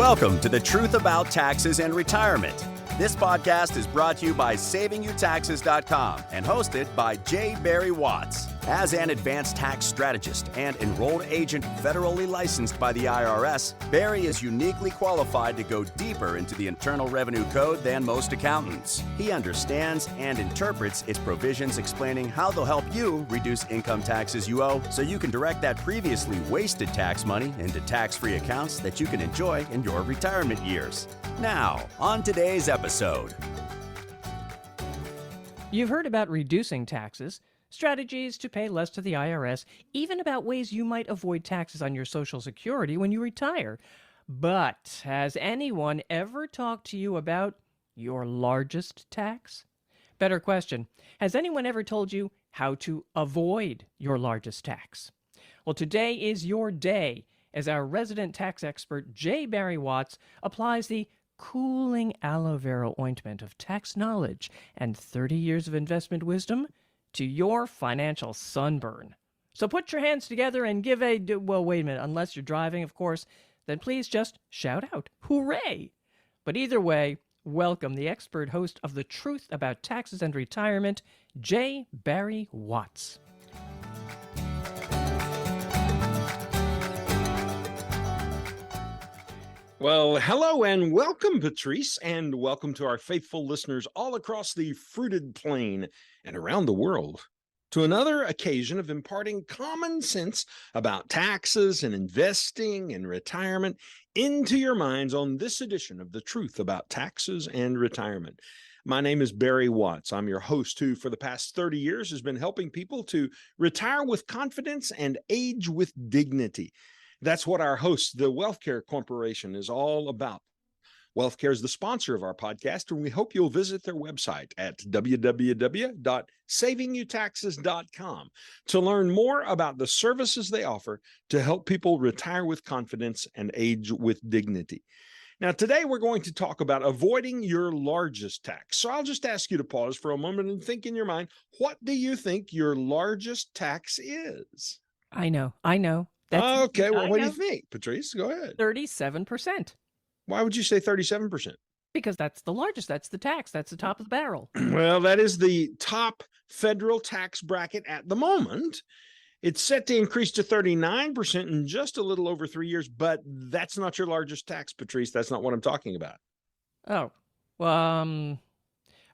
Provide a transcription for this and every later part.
Welcome to The Truth About Taxes and Retirement. This podcast is brought to you by SavingYouTaxes.com and hosted by J. Barry Watts. As an advanced tax strategist and enrolled agent federally licensed by the IRS, Barry is uniquely qualified to go deeper into the Internal Revenue Code than most accountants. He understands and interprets its provisions, explaining how they'll help you reduce income taxes you owe so you can direct that previously wasted tax money into tax-free accounts that you can enjoy in your retirement years. Now, on today's episode. You've heard about reducing taxes, strategies to pay less to the IRS, even about ways you might avoid taxes on your Social Security when you retire. But has anyone ever talked to you about your largest tax? Better question, has anyone ever told you how to avoid your largest tax? Well, today is your day as our resident tax expert, J. Barry Watts, applies the cooling aloe vera ointment of tax knowledge and 30 years of investment wisdom to your financial sunburn. So put your hands together and give well, wait a minute, unless you're driving, of course, then please just shout out, hooray! But either way, welcome the expert host of The Truth About Taxes and Retirement, J. Barry Watts. Well, hello and welcome, Patrice, and welcome to our faithful listeners all across the fruited plain and around the world to another occasion of imparting common sense about taxes and investing and retirement into your minds on this edition of The Truth About Taxes and Retirement. My name is Barry Watts. I'm your host who, for the past 30 years, has been helping people to retire with confidence and age with dignity. That's what our host, the WealthCare Corporation, is all about. WealthCare is the sponsor of our podcast, and we hope you'll visit their website at www.SavingYouTaxes.com to learn more about the services they offer to help people retire with confidence and age with dignity. Now, today we're going to talk about avoiding your largest tax. So I'll just ask you to pause for a moment and think in your mind, what do you think your largest tax is? I know. Okay, well, what do you think, Patrice? Go ahead. 37%. Why would you say 37%? Because that's the largest. That's the tax. That's the top of the barrel. Well, that is the top federal tax bracket at the moment. It's set to increase to 39% in just a little over 3 years, but that's not your largest tax, Patrice. That's not what I'm talking about. Oh, well,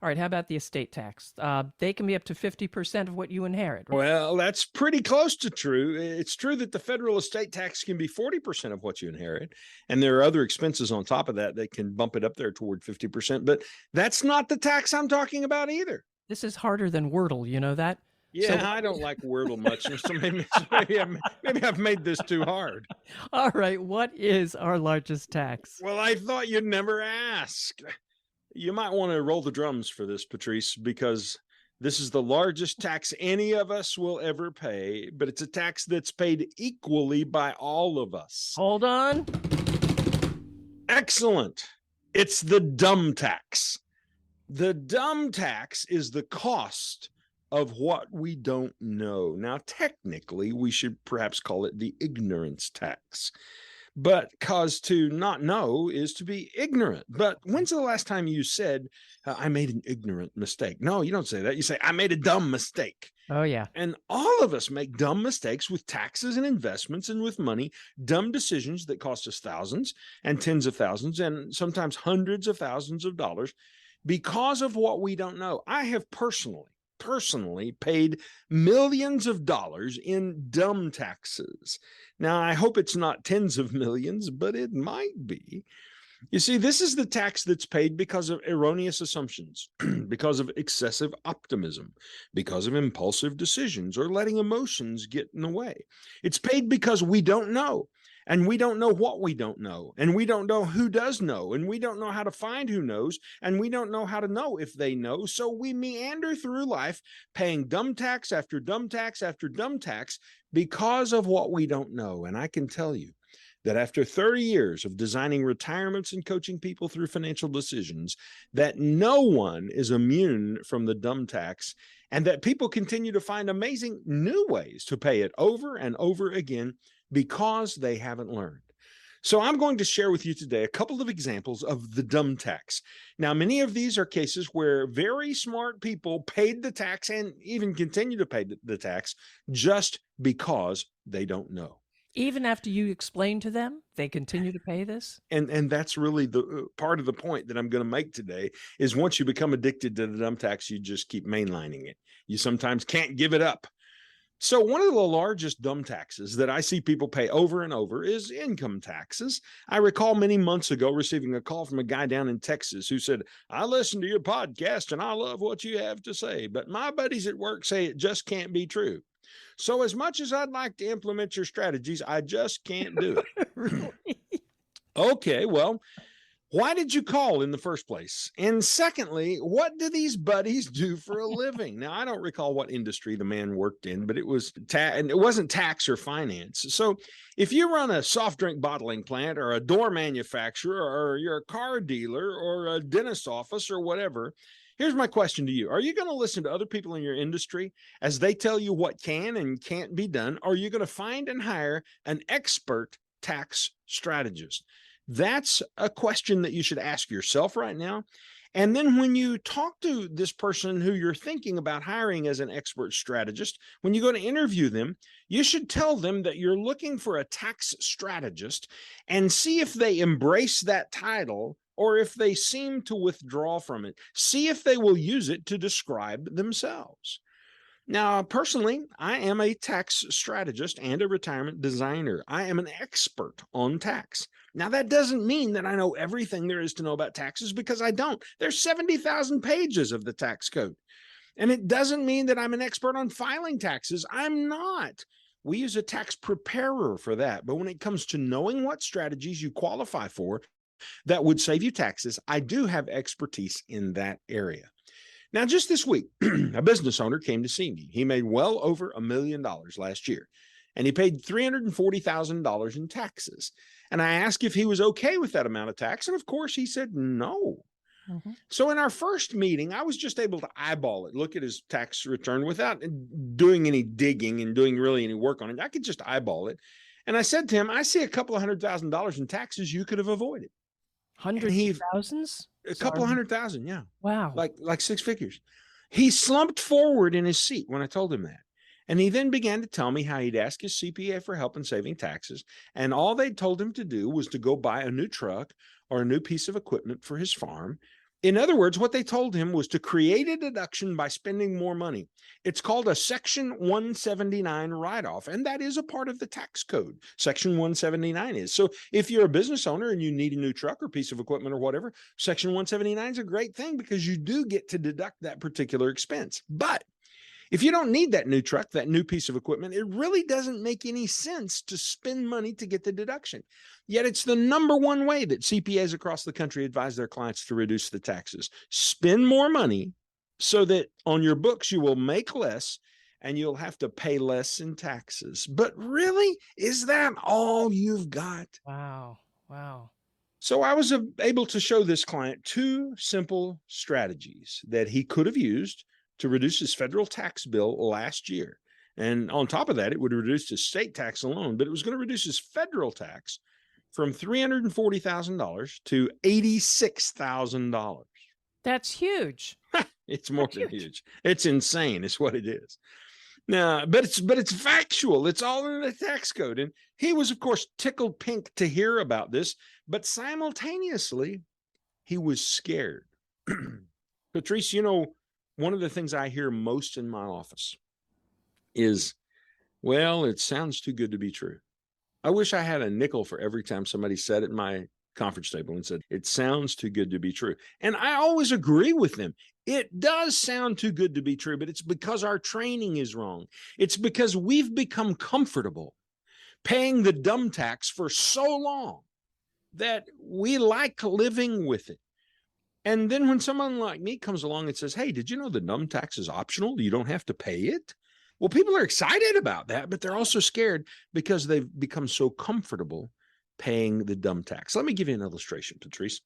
all right, how about the estate tax? They can be up to 50% of what you inherit. Right? Well, that's pretty close to true. It's true that the federal estate tax can be 40% of what you inherit, and there are other expenses on top of that that can bump it up there toward 50%, but that's not the tax I'm talking about either. This is harder than Wordle, you know that? Yeah, so, I don't like Wordle much, so maybe I've made this too hard. All right, what is our largest tax? Well, I thought you'd never ask. You might want to roll the drums for this, Patrice, because this is the largest tax any of us will ever pay, but it's a tax that's paid equally by all of us. Hold on. Excellent. It's the dumb tax. The dumb tax is the cost of what we don't know. Now, technically, we should perhaps call it the ignorance tax. But cause to not know is to be ignorant. But when's the last time you said, I made an ignorant mistake? No, you don't say that. You say, I made a dumb mistake. Oh, yeah. And all of us make dumb mistakes with taxes and investments and with money, dumb decisions that cost us thousands and tens of thousands and sometimes hundreds of thousands of dollars because of what we don't know. I have personally paid millions of dollars in dumb taxes. Now, I hope it's not tens of millions, but it might be. You see, this is the tax that's paid because of erroneous assumptions, because of excessive optimism, because of impulsive decisions or letting emotions get in the way. It's paid because we don't know. And we don't know what we don't know. And we don't know who does know. And we don't know how to find who knows. And we don't know how to know if they know. So we meander through life paying dumb tax after dumb tax after dumb tax because of what we don't know. And I can tell you that after 30 years of designing retirements and coaching people through financial decisions, that no one is immune from the dumb tax, and that people continue to find amazing new ways to pay it over and over again because they haven't learned. So I'm going to share with you today a couple of examples of the dumb tax. Now, many of these are cases where very smart people paid the tax and even continue to pay the tax just because they don't know. Even after you explain to them, they continue to pay this? And that's really the part of the point that I'm going to make today is once you become addicted to the dumb tax, you just keep mainlining it. You sometimes can't give it up. So one of the largest dumb taxes that I see people pay over and over is income taxes. I recall many months ago receiving a call from a guy down in Texas who said, I listened to your podcast and I love what you have to say, but my buddies at work say it just can't be true. So as much as I'd like to implement your strategies, I just can't do it. Really? Okay, well, why did you call in the first place? And secondly, what do these buddies do for a living? Now, I don't recall what industry the man worked in, but it was and it wasn't tax or finance. So if you run a soft drink bottling plant or a door manufacturer or you're a car dealer or a dentist office or whatever, here's my question to you. Are you going to listen to other people in your industry as they tell you what can and can't be done? Or are you going to find and hire an expert tax strategist? That's a question that you should ask yourself right now. And then when you talk to this person who you're thinking about hiring as an expert strategist, when you go to interview them, you should tell them that you're looking for a tax strategist and see if they embrace that title or if they seem to withdraw from it. See if they will use it to describe themselves. Now, personally, I am a tax strategist and a retirement designer. I am an expert on tax. Now, that doesn't mean that I know everything there is to know about taxes because I don't. There's 70,000 pages of the tax code. And it doesn't mean that I'm an expert on filing taxes. I'm not. We use a tax preparer for that. But when it comes to knowing what strategies you qualify for that would save you taxes, I do have expertise in that area. Now, just this week, a business owner came to see me. He made well over $1 million last year, and he paid $340,000 in taxes. And I asked if he was okay with that amount of tax, and of course, he said no. Mm-hmm. So in our first meeting, I was just able to eyeball it, look at his tax return without doing any digging and doing really any work on it. I could just eyeball it. And I said to him, I see a couple of $100,000 in taxes you could have avoided. Hundreds of thousands? A couple of 100,000, yeah. Wow. Like six figures. He slumped forward in his seat when I told him that. And he then began to tell me how he'd ask his CPA for help in saving taxes. And all they told him to do was to go buy a new truck or a new piece of equipment for his farm. In other words, what they told him was to create a deduction by spending more money. It's called a Section 179 write-off, and that is a part of the tax code. Section 179 is. So if you're a business owner and you need a new truck or piece of equipment or whatever, Section 179 is a great thing because you do get to deduct that particular expense. But if you don't need that new truck, that new piece of equipment, it really doesn't make any sense to spend money to get the deduction. Yet it's the number one way that CPAs across the country advise their clients to reduce the taxes. Spend more money so that on your books you will make less and you'll have to pay less in taxes. But really, is that all you've got? Wow. Wow. So I was able to show this client two simple strategies that he could have used to reduce his federal tax bill last year. And on top of that, it would reduce his state tax alone, but it was going to reduce his federal tax from $340,000 to $86,000. That's huge. It's more than huge. It's insane. It's what it is. Now, but it's factual. It's all in the tax code. And he was, of course, tickled pink to hear about this, but simultaneously, he was scared. Patrice, you know, one of the things I hear most in my office is, well, it sounds too good to be true. I wish I had a nickel for every time somebody sat at my conference table and said, it sounds too good to be true. And I always agree with them. It does sound too good to be true, but it's because our training is wrong. It's because we've become comfortable paying the dumb tax for so long that we like living with it. And then when someone like me comes along and says, hey, did you know the dumb tax is optional? You don't have to pay it. Well, people are excited about that, but they're also scared because they've become so comfortable paying the dumb tax. Let me give you an illustration, Patrice.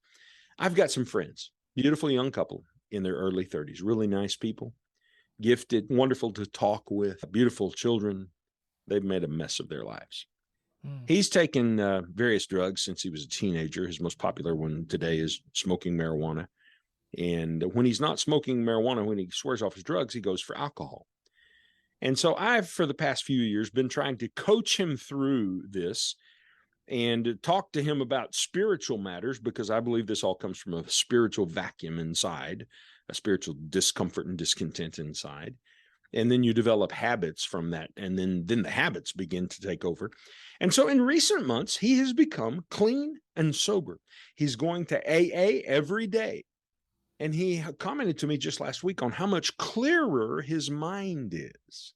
I've got some friends, beautiful young couple in their early 30s, really nice people, gifted, wonderful to talk with, beautiful children. They've made a mess of their lives. He's taken various drugs since he was a teenager. His most popular one today is smoking marijuana. And when he's not smoking marijuana, when he swears off his drugs, he goes for alcohol. And so I've, for the past few years, been trying to coach him through this and talk to him about spiritual matters, because I believe this all comes from a spiritual vacuum inside, a spiritual discomfort and discontent inside. And then you develop habits from that. And then the habits begin to take over. And so in recent months, he has become clean and sober. He's going to AA every day. And he commented to me just last week on how much clearer his mind is.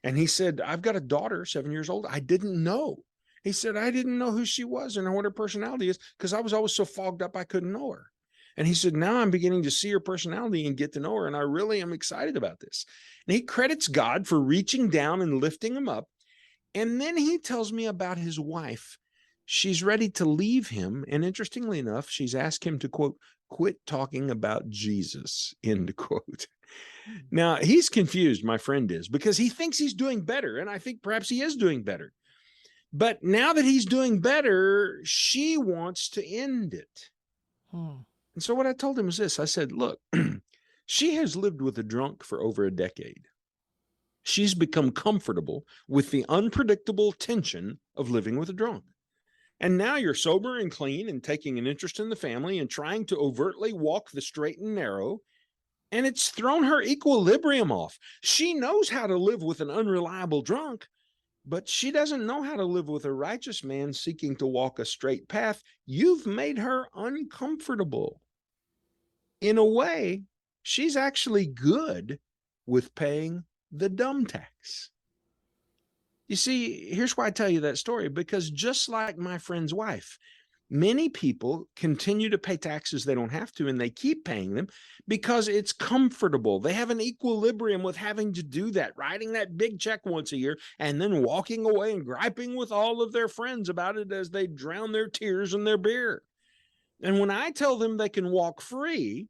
And he said, I've got a daughter, 7 years old. I didn't know. He said, I didn't know who she was and what her personality is because I was always so fogged up I couldn't know her. And he said, now I'm beginning to see her personality and get to know her. And I really am excited about this. And he credits God for reaching down and lifting him up. And then he tells me about his wife. She's ready to leave him. And interestingly enough, she's asked him to, quote, quit talking about Jesus, end quote. Now, he's confused, my friend is, because he thinks he's doing better. And I think perhaps he is doing better. But now that he's doing better, she wants to end it. And so what I told him was this. I said, look, she has lived with a drunk for over a decade. She's become comfortable with the unpredictable tension of living with a drunk. And now you're sober and clean and taking an interest in the family and trying to overtly walk the straight and narrow. And it's thrown her equilibrium off. She knows how to live with an unreliable drunk, but she doesn't know how to live with a righteous man seeking to walk a straight path. You've made her uncomfortable. In a way, she's actually good with paying the dumb tax. You see, here's why I tell you that story, because just like my friend's wife, many people continue to pay taxes they don't have to, and they keep paying them because it's comfortable. They have an equilibrium with having to do that, writing that big check once a year, and then walking away and griping with all of their friends about it as they drown their tears in their beer. And when I tell them they can walk free,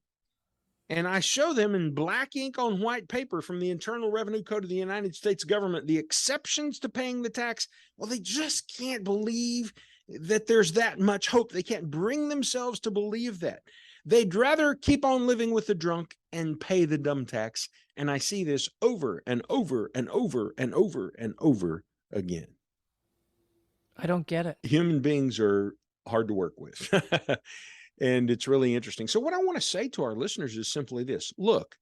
and I show them in black ink on white paper from the Internal Revenue Code of the United States government the exceptions to paying the tax, well, they just can't believe that there's that much hope. They can't bring themselves to believe that. They'd rather keep on living with the drunk and pay the dumb tax. And I see this over and over and over and over and over again. I don't get it. Human beings are hard to work with. And it's really interesting. So what I want to say to our listeners is simply this. Look,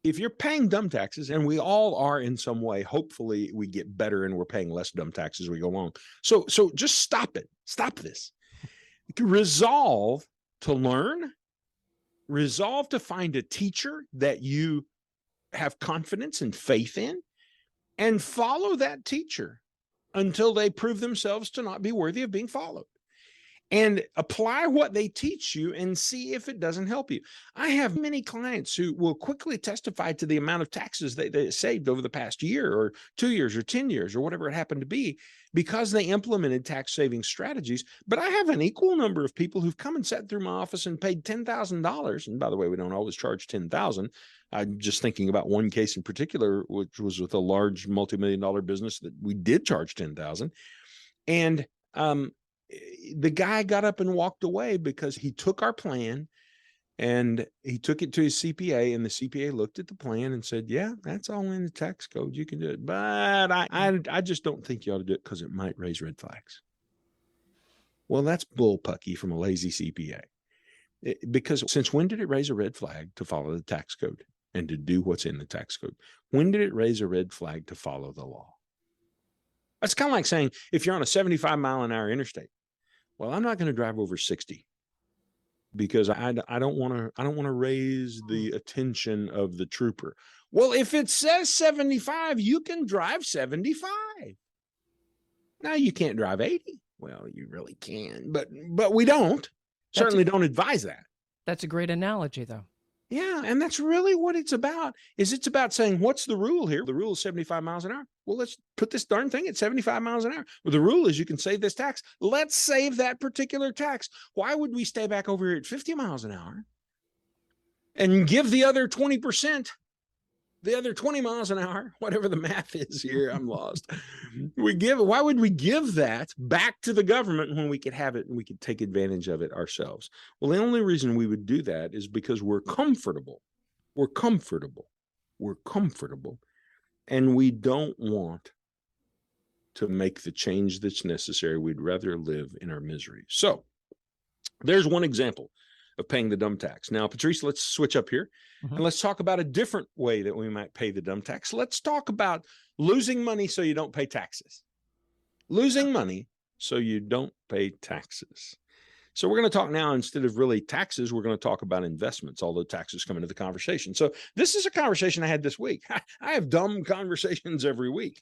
if you're paying dumb taxes, and we all are in some way, hopefully we get better and we're paying less dumb taxes as we go along. So just stop it. Stop this. Resolve to learn. Resolve to find a teacher that you have confidence and faith in, and follow that teacher until they prove themselves to not be worthy of being followed. And apply what they teach you and see if it doesn't help you. I have many clients who will quickly testify to the amount of taxes they saved over the past year or 2 years or 10 years or whatever it happened to be because they implemented tax saving strategies. But I have an equal number of people who've come and sat through my office and paid $10,000. And by the way, we don't always charge $10,000. I'm just thinking about one case in particular, which was with a large multi-million-dollar business that we did charge $10,000. And the guy got up and walked away because he took our plan and he took it to his CPA, and the CPA looked at the plan and said, yeah, that's all in the tax code. You can do it. But I just don't think you ought to do it because it might raise red flags. Well, that's bullpucky from a lazy CPA. Because since when did it raise a red flag to follow the tax code and to do what's in the tax code? When did it raise a red flag to follow the law? That's kind of like saying, if you're on a 75-mile-an-hour interstate, well, I'm not going to drive over 60 because I don't want to raise the attention of the trooper. Well, if it says 75, you can drive 75. Now you can't drive 80. Well, you really can, but we don't. Certainly don't advise that. That's a great analogy, though. Yeah, and that's really what it's about. It's about saying, what's the rule here? The rule is 75 miles an hour. Well, let's put this darn thing at 75 miles an hour. Well, the rule is you can save this tax. Let's save that particular tax. Why would we stay back over here at 50 miles an hour and give the other 20% the other 20 miles an hour, whatever the math is here, I'm lost. Why would we give that back to the government when we could have it and we could take advantage of it ourselves? Well, the only reason we would do that is because we're comfortable. We're comfortable. We're comfortable. And we don't want to make the change that's necessary. We'd rather live in our misery. So there's one example of paying the dumb tax. Now, Patrice, let's switch up here and let's talk about a different way that we might pay the dumb tax. Let's talk about losing money so you don't pay taxes. Losing money so you don't pay taxes. So we're going to talk now, instead of really taxes, we're going to talk about investments, although taxes come into the conversation. So this is a conversation I had this week. I have dumb conversations every week.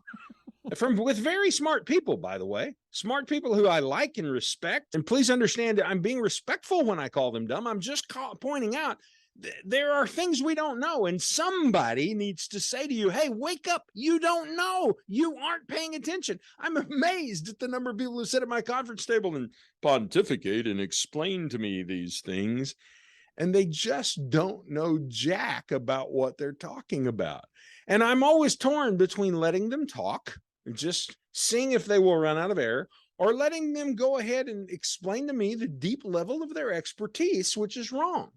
With very smart people, by the way, smart people who I like and respect. And please understand that I'm being respectful when I call them dumb. I'm just pointing out there are things we don't know. And somebody needs to say to you, hey, wake up. You don't know. You aren't paying attention. I'm amazed at the number of people who sit at my conference table and pontificate and explain to me these things. And they just don't know jack about what they're talking about. And I'm always torn between letting them talk, just seeing if they will run out of air, or letting them go ahead and explain to me the deep level of their expertise, which is wrong.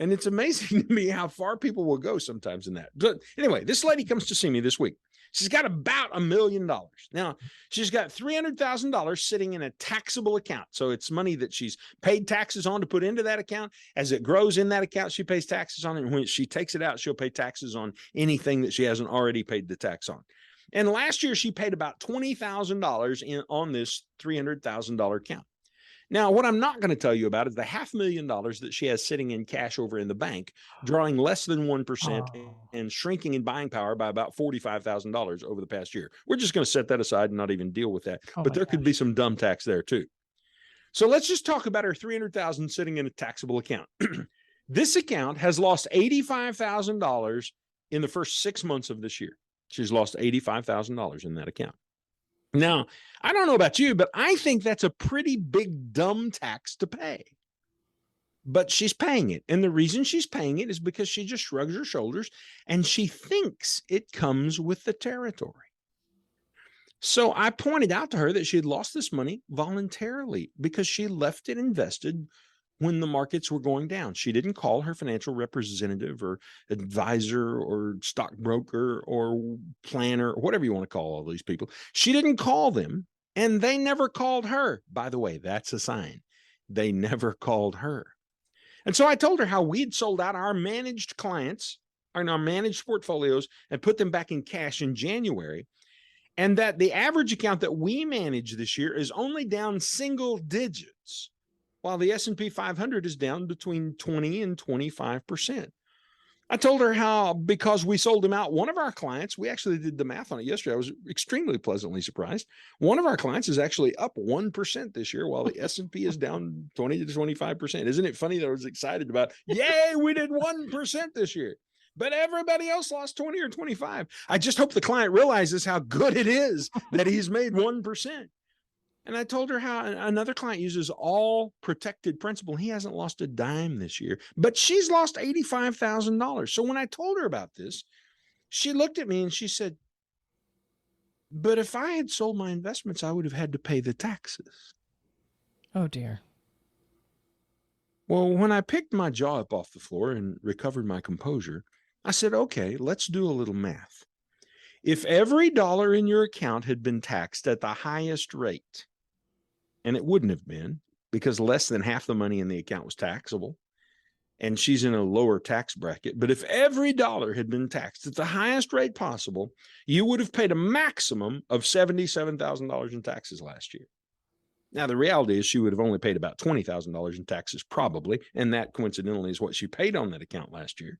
And it's amazing to me how far people will go sometimes in that. But anyway, this lady comes to see me this week. She's got about $1 million. Now, she's got $300,000 sitting in a taxable account. So it's money that she's paid taxes on to put into that account. As it grows in that account, she pays taxes on it. And when she takes it out, she'll pay taxes on anything that she hasn't already paid the tax on. And last year, she paid about $20,000 on this $300,000 account. Now, what I'm not going to tell you about is the $500,000 that she has sitting in cash over in the bank, drawing less than 1% and shrinking in buying power by about $45,000 over the past year. We're just going to set that aside and not even deal with that. But there could be some dumb tax there too. So let's just talk about her $300,000 sitting in a taxable account. This account has lost $85,000 in the first 6 months of this year. She's lost $85,000 in that account. Now, I don't know about you, but I think that's a pretty big dumb tax to pay. But she's paying it. And the reason she's paying it is because she just shrugs her shoulders and she thinks it comes with the territory. So I pointed out to her that she had lost this money voluntarily because she left it invested when the markets were going down. She didn't call her financial representative or advisor or stockbroker or planner or whatever you want to call all these people. She didn't call them, and they never called her. By the way, that's a sign. They never called her. And so I told her how we'd sold out our managed clients and our managed portfolios and put them back in cash in January. And that the average account that we manage this year is only down single digits, while the S&P 500 is down between 20 and 25%. I told her how, because we sold them out, one of our clients, we actually did the math on it yesterday. I was extremely pleasantly surprised. One of our clients is actually up 1% this year, while the S&P is down 20 to 25%. Isn't it funny that I was excited about, yay, we did 1% this year, but everybody else lost 20 or 25. I just hope the client realizes how good it is that he's made 1%. And I told her how another client uses all protected principal. He hasn't lost a dime this year, but she's lost $85,000. So when I told her about this, she looked at me and she said, but if I had sold my investments, I would have had to pay the taxes. Oh, dear. Well, when I picked my jaw up off the floor and recovered my composure, I said, okay, let's do a little math. If every dollar in your account had been taxed at the highest rate, and it wouldn't have been because less than half the money in the account was taxable, and she's in a lower tax bracket. But if every dollar had been taxed at the highest rate possible, you would have paid a maximum of $77,000 in taxes last year. Now, the reality is she would have only paid about $20,000 in taxes probably, and that coincidentally is what she paid on that account last year.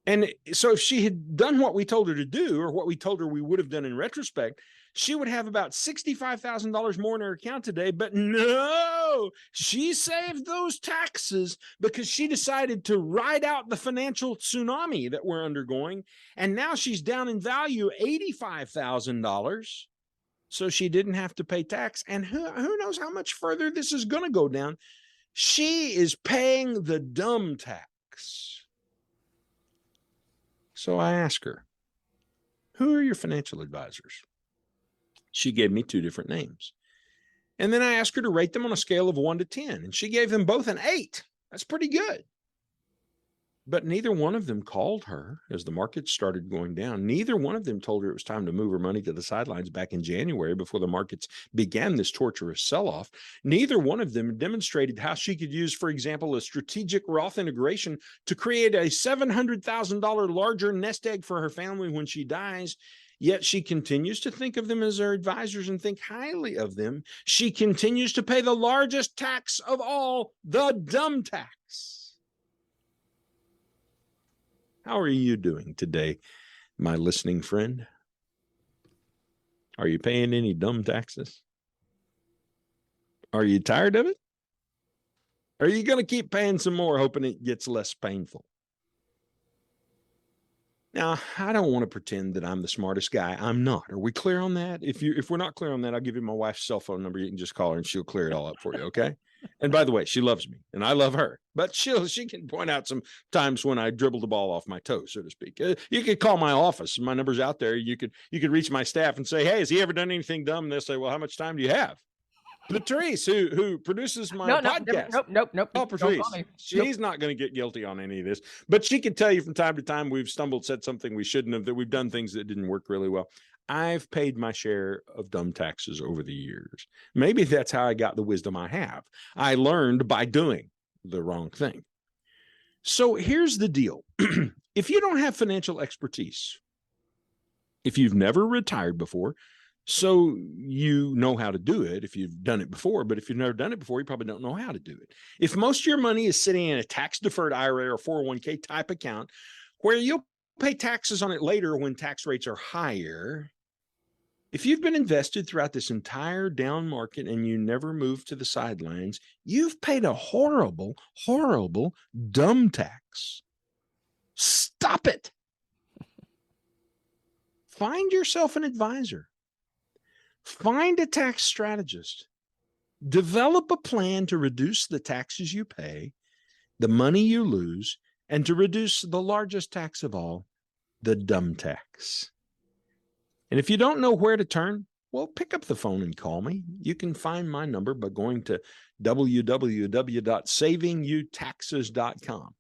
And so if she had done what we told her to do, or what we told her we would have done in retrospect, she would have about $65,000 more in her account today. But no, she saved those taxes because she decided to ride out the financial tsunami that we're undergoing. And now she's down in value $85,000. So she didn't have to pay tax. And who knows how much further this is going to go down. She is paying the dumb tax. So I asked her, who are your financial advisors? She gave me 2 different names. And then I asked her to rate them on a scale of 1 to 10, and she gave them both an 8. That's pretty good. But neither one of them called her as the market started going down. Neither one of them told her it was time to move her money to the sidelines back in January before the markets began this torturous sell-off. Neither one of them demonstrated how she could use, for example, a strategic Roth integration to create a $700,000 larger nest egg for her family when she dies. Yet she continues to think of them as her advisors and think highly of them. She continues to pay the largest tax of all, the dumb tax. How are you doing today, my listening friend? Are you paying any dumb taxes? Are you tired of it? Are you going to keep paying some more, hoping it gets less painful? Now, I don't want to pretend that I'm the smartest guy. I'm not. Are we clear on that? If we're not clear on that, I'll give you my wife's cell phone number. You can just call her and she'll clear it all up for you, okay? And by the way, she loves me and I love her, but she can point out some times when I dribble the ball off my toe, so to speak. You could call my office. My number's out there. You could reach my staff and say, hey, has he ever done anything dumb? And they'll say, well, how much time do you have? Patrice, who produces my podcast. Nope. Oh, Patrice, she's not going to get guilty on any of this, but she can tell you from time to time we've said something we shouldn't have, that we've done things that didn't work really well. I've paid my share of dumb taxes over the years. Maybe that's how I got the wisdom I have. I learned by doing the wrong thing. So here's the deal. If you don't have financial expertise, if you've never retired before, so you know how to do it if you've done it before, but if you've never done it before, you probably don't know how to do it. If most of your money is sitting in a tax-deferred IRA or 401k type account where you'll pay taxes on it later when tax rates are higher, if you've been invested throughout this entire down market and you never moved to the sidelines, you've paid a horrible, horrible dumb tax. Stop it. Find yourself an advisor. Find a tax strategist. Develop a plan to reduce the taxes you pay, the money you lose, and to reduce the largest tax of all, the dumb tax. And if you don't know where to turn, well, pick up the phone and call me. You can find my number by going to www.savingyouTaxes.com,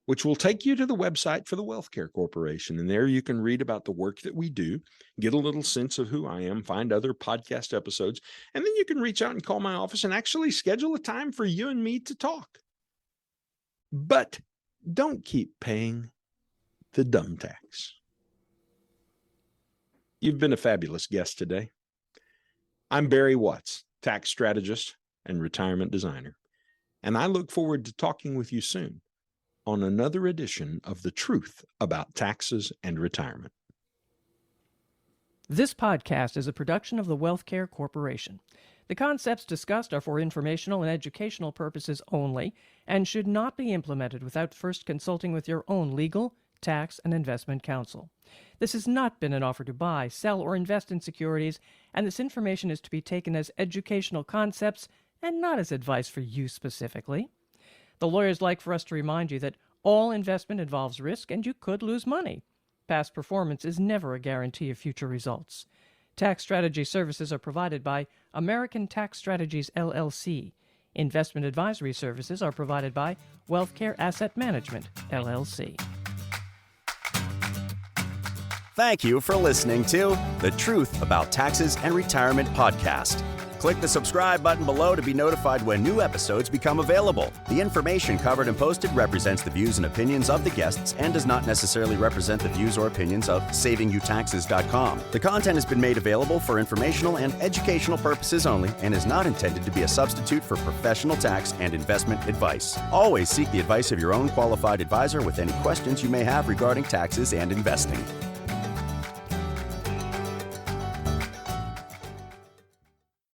which will take you to the website for the WealthCare Corporation. And there you can read about the work that we do, get a little sense of who I am, find other podcast episodes, and then you can reach out and call my office and actually schedule a time for you and me to talk. But don't keep paying the dumb tax. You've been a fabulous guest today. I'm Barry Watts, tax strategist and retirement designer, and I look forward to talking with you soon on another edition of The Truth About Taxes and Retirement. This podcast is a production of the WealthCare Corporation. The concepts discussed are for informational and educational purposes only and should not be implemented without first consulting with your own legal, tax, and investment counsel. This has not been an offer to buy, sell, or invest in securities, and this information is to be taken as educational concepts and not as advice for you specifically. The lawyers like for us to remind you that all investment involves risk and you could lose money. Past performance is never a guarantee of future results. Tax strategy services are provided by American Tax Strategies, LLC. Investment advisory services are provided by WealthCare Asset Management, LLC. Thank you for listening to The Truth About Taxes and Retirement podcast. Click the subscribe button below to be notified when new episodes become available. The information covered and posted represents the views and opinions of the guests and does not necessarily represent the views or opinions of SavingYouTaxes.com. The content has been made available for informational and educational purposes only and is not intended to be a substitute for professional tax and investment advice. Always seek the advice of your own qualified advisor with any questions you may have regarding taxes and investing.